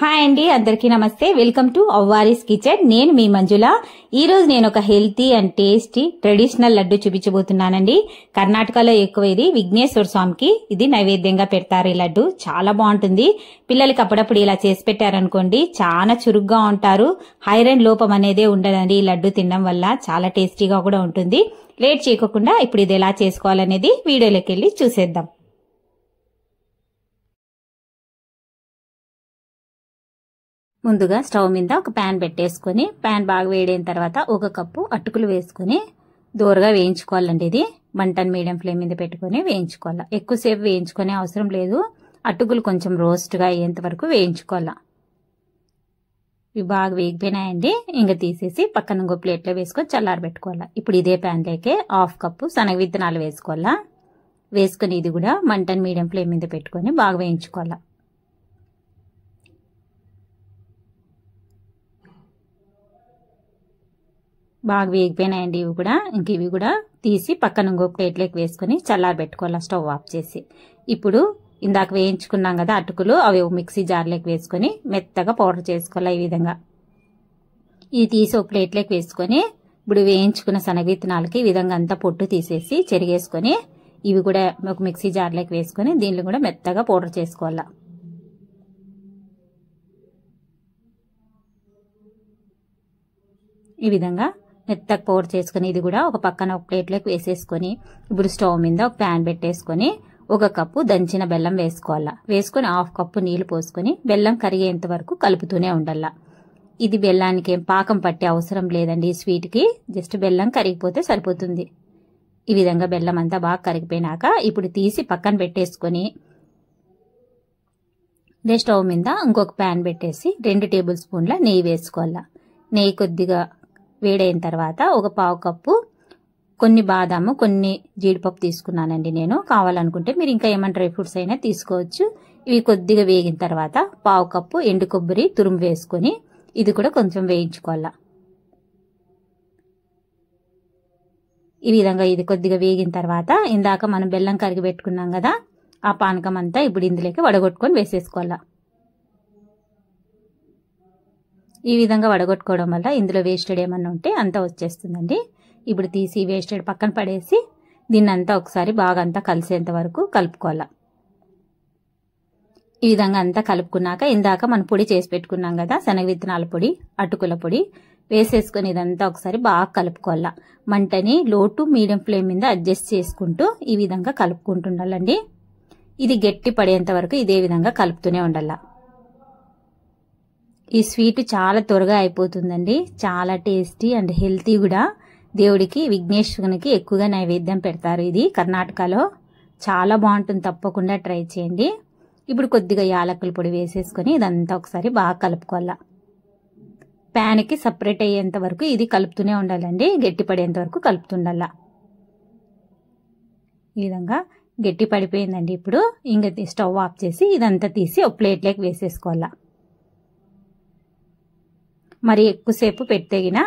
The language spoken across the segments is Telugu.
హాయ్ అండి, అందరికీ నమస్తే. Welcome to Avvari's kitchen. నేను మీ మంజుల. ఈ రోజు నేను ఒక healthy and tasty traditional laddu చూపించబోతున్నానండి. కర్ణాటకలో ఎక్కువ ఇది విఘ్నేశ్వర స్వామికి ఇది నైవేద్యంగా పెడతారు. ఈ లడ్డు చాలా బాగుంటుంది. పిల్లలకి అప్పుడప్పుడు ఇలా చేసి పెట్టారనుకోండి, చాలా చురుగ్గా ఉంటారు. ఐరన్ లోపం అనేదే ఉండదండి ఈ లడ్డు తినడం వల్ల. చాలా టేస్టీగా కూడా ఉంటుంది. లేట్ చేయకుండా ఇప్పుడు ఇది ఎలా చేసుకోవాలనేది వీడియోలోకి వెళ్ళి చూసేద్దాం. ముందుగా స్టవ్ మీద ఒక ప్యాన్ పెట్టేసుకుని, ప్యాన్ బాగా వేడైన తర్వాత ఒక కప్పు అటుకులు వేసుకుని దూరగా వేయించుకోవాలండి. ఇది మంటను మీడియం ఫ్లేమ్ మీద పెట్టుకుని వేయించుకోవాలి. ఎక్కువసేపు వేయించుకునే అవసరం లేదు. అటుకులు కొంచెం రోస్ట్గా అయ్యేంత వరకు వేయించుకోవాలి. ఇవి బాగా వేగిపోయినాయండి. ఇంకా తీసేసి పక్కన ఇంకో ప్లేట్లో వేసుకొని చల్లారబెట్టుకోవాలి. ఇప్పుడు ఇదే ప్యాన్లోకి 1/2 కప్పు శనగ విత్తనాలు వేసుకోవాలా. వేసుకుని ఇది కూడా మంటను మీడియం ఫ్లేమ్ మీద పెట్టుకొని బాగా వేయించుకోవాలి. బాగా వేగిపోయినాయండి ఇవి కూడా. ఇంక ఇవి కూడా తీసి పక్కన ఇంకో ప్లేట్లోకి వేసుకుని చల్లారబెట్టుకోవాలి స్టవ్ ఆఫ్ చేసి. ఇప్పుడు ఇందాక వేయించుకున్నాం కదా అటుకులు, అవి మిక్సీ జార్లోకి వేసుకొని మెత్తగా పౌడర్ చేసుకోవాలి. ఈ విధంగా ఇది తీసి ఒక ప్లేట్లోకి వేసుకొని ఇప్పుడు వేయించుకున్న శనగ విత్తనాలకి ఈ విధంగా అంతా పొట్టు తీసేసి చెరిగేసుకొని ఇవి కూడా ఒక మిక్సీ జార్లోకి వేసుకొని దీనిలో కూడా మెత్తగా పౌడర్ చేసుకోవాలి. ఈ విధంగా మెత్తగా పౌడర్ చేసుకుని ఇది కూడా ఒక పక్కన ఒక ప్లేట్లోకి వేసేసుకొని ఇప్పుడు స్టవ్ మీద ఒక ప్యాన్ పెట్టేసుకొని 1 కప్పు దంచిన బెల్లం వేసుకోవాలా. వేసుకొని 1/2 కప్పు నీళ్లు పోసుకొని బెల్లం కరిగేంత వరకు కలుపుతూనే ఉండాల. ఇది బెల్లానికి ఏం పాకం పట్టే అవసరం లేదండి. ఈ స్వీట్కి జస్ట్ బెల్లం కరిగిపోతే సరిపోతుంది. ఈ విధంగా బెల్లం అంతా బాగా కరిగిపోయినాక ఇప్పుడు తీసి పక్కన పెట్టేసుకొని ఇదే స్టవ్ మీద ఇంకొక ప్యాన్ పెట్టేసి 2 టేబుల్ స్పూన్ల నెయ్యి వేసుకోవాలా. నెయ్యి కొద్దిగా వేడైన తర్వాత 1/4 కప్పు కొన్ని బాదాము కొన్ని జీడిపప్పు తీసుకున్నానండి నేను. కావాలనుకుంటే మీరు ఇంకా ఏమైనా డ్రై ఫ్రూట్స్ అయినా తీసుకోవచ్చు. ఇవి కొద్దిగా వేగిన తర్వాత 1/4 కప్పు ఎండు కొబ్బరి తురుము వేసుకొని ఇది కూడా కొంచెం వేయించుకోవాలా. ఈ విధంగా ఇది కొద్దిగా వేగిన తర్వాత ఇందాక మనం బెల్లం కరిగి పెట్టుకున్నాం కదా, ఆ పానకం అంతా ఇప్పుడు ఇందులోకి వడగొట్టుకొని వేసేసుకోవాలా. ఈ విధంగా వడగొట్టుకోవడం వల్ల ఇందులో వేస్టెడ్ ఏమన్నా ఉంటే అంతా వచ్చేస్తుందండి. ఇప్పుడు తీసి వేస్టెడ్ పక్కన పడేసి దీన్ని అంతా ఒకసారి బాగా అంతా కలిసేంత వరకు కలుపుకోవాలి. ఈ విధంగా అంతా కలుపుకున్నాక ఇందాక మనం పొడి చేసి పెట్టుకున్నాం కదా శనగ విత్తనాల పొడి, అటుకుల పొడి వేసేసుకొని ఇదంతా ఒకసారి బాగా కలుపుకోవాలా. మంటని లో టు మీడియం ఫ్లేమ్ మీద అడ్జస్ట్ చేసుకుంటూ ఈ విధంగా కలుపుకుంటుండాలండి. ఇది గట్టి పడేంత వరకు ఇదే విధంగా కలుపుతూనే ఉండాల. ఈ స్వీట్ చాలా త్వరగా అయిపోతుందండి. చాలా టేస్టీ అండ్ హెల్తీ కూడా. దేవుడికి విఘ్నేశ్వరునికి ఎక్కువగా నైవేద్యం పెడతారు. ఇది కర్ణాటకలో చాలా బాగుంటుంది. తప్పకుండా ట్రై చేయండి. ఇప్పుడు కొద్దిగా యాలకుల పొడి వేసేసుకొని ఇదంతా ఒకసారి బాగా కలుపుకోవాలా. ప్యాన్కి సపరేట్ అయ్యేంత వరకు ఇది కలుపుతూనే ఉండాలండి. గట్టి పడేంత వరకు కలుపుతుండాల. ఈ విధంగా గట్టి పడిపోయిందండి. ఇప్పుడు ఇంకా స్టవ్ ఆఫ్ చేసి ఇదంతా తీసి ఒక ప్లేట్లోకి వేసేసుకోవాలా. మరి ఎక్కువసేపు పెట్టేగిన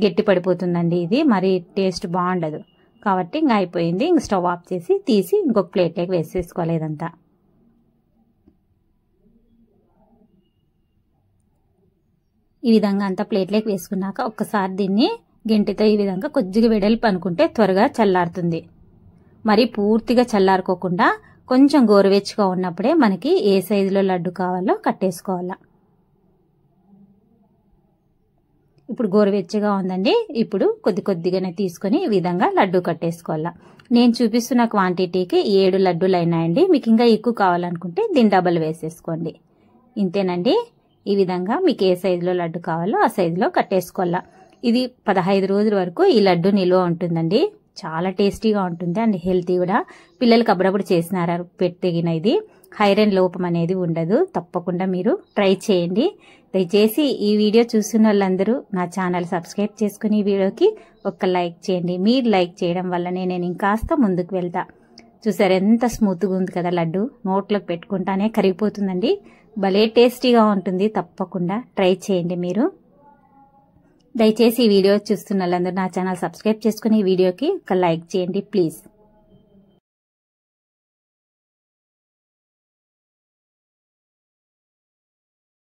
గట్టి పడిపోతుందండి. ఇది మరి టేస్ట్ బాగుండదు కాబట్టి ఇంకా అయిపోయింది. ఇంక స్టవ్ ఆఫ్ చేసి తీసి ఇంకొక ప్లేట్లోకి వేసేసుకోవాలి. ఇదంతా ఈ విధంగా అంతా ప్లేట్లోకి వేసుకున్నాక ఒక్కసారి దీన్ని గెంటితో ఈ విధంగా కొద్దిగా వెడల్పు అనుకుంటే త్వరగా చల్లారుతుంది. మరి పూర్తిగా చల్లారుకోకుండా కొంచెం గోరువెచ్చగా ఉన్నప్పుడే మనకి ఏ సైజులో లడ్డు కావాలో కట్టేసుకోవాలా. ఇప్పుడు గోరువెచ్చగా ఉందండి. ఇప్పుడు కొద్దిగానే తీసుకొని ఈ విధంగా లడ్డు కట్టేసుకోవాలా. నేను చూపిస్తున్న క్వాంటిటీకి 7 లడ్డూలు అయినాయండి. మీకు ఇంకా ఎక్కువ కావాలనుకుంటే దీన్ని డబల్ వేసేసుకోండి. ఇంతేనండి. ఈ విధంగా మీకు ఏ సైజులో లడ్డు కావాలో ఆ సైజులో కట్టేసుకోవాలా. ఇది 15 రోజుల వరకు ఈ లడ్డు నిల్వ ఉంటుందండి. చాలా టేస్టీగా ఉంటుంది అండ్ హెల్తీ కూడా. పిల్లలకి అప్పుడప్పుడు చేసినారా పెట్టిన ఇది ఐరన్ లోపం అనేది ఉండదు. తప్పకుండా మీరు ట్రై చేయండి. దయచేసి ఈ వీడియో చూస్తున్న వాళ్ళందరూ నా ఛానల్ సబ్స్క్రైబ్ చేసుకుని ఈ వీడియోకి ఒక లైక్ చేయండి. మీరు లైక్ చేయడం వల్లనే నేను ఇంకాస్త ముందుకు వెళ్తా. చూసారు ఎంత స్మూత్గా ఉంది కదా లడ్డు. నోట్లోకి పెట్టుకుంటానే కరిగిపోతుందండి. భలే టేస్టీగా ఉంటుంది. తప్పకుండా ట్రై చేయండి మీరు. దయచేసి ఈ వీడియో చూస్తున్న వాళ్ళందరూ నా ఛానల్ సబ్స్క్రైబ్ చేసుకుని ఈ వీడియోకి ఒక లైక్ చేయండి ప్లీజ్.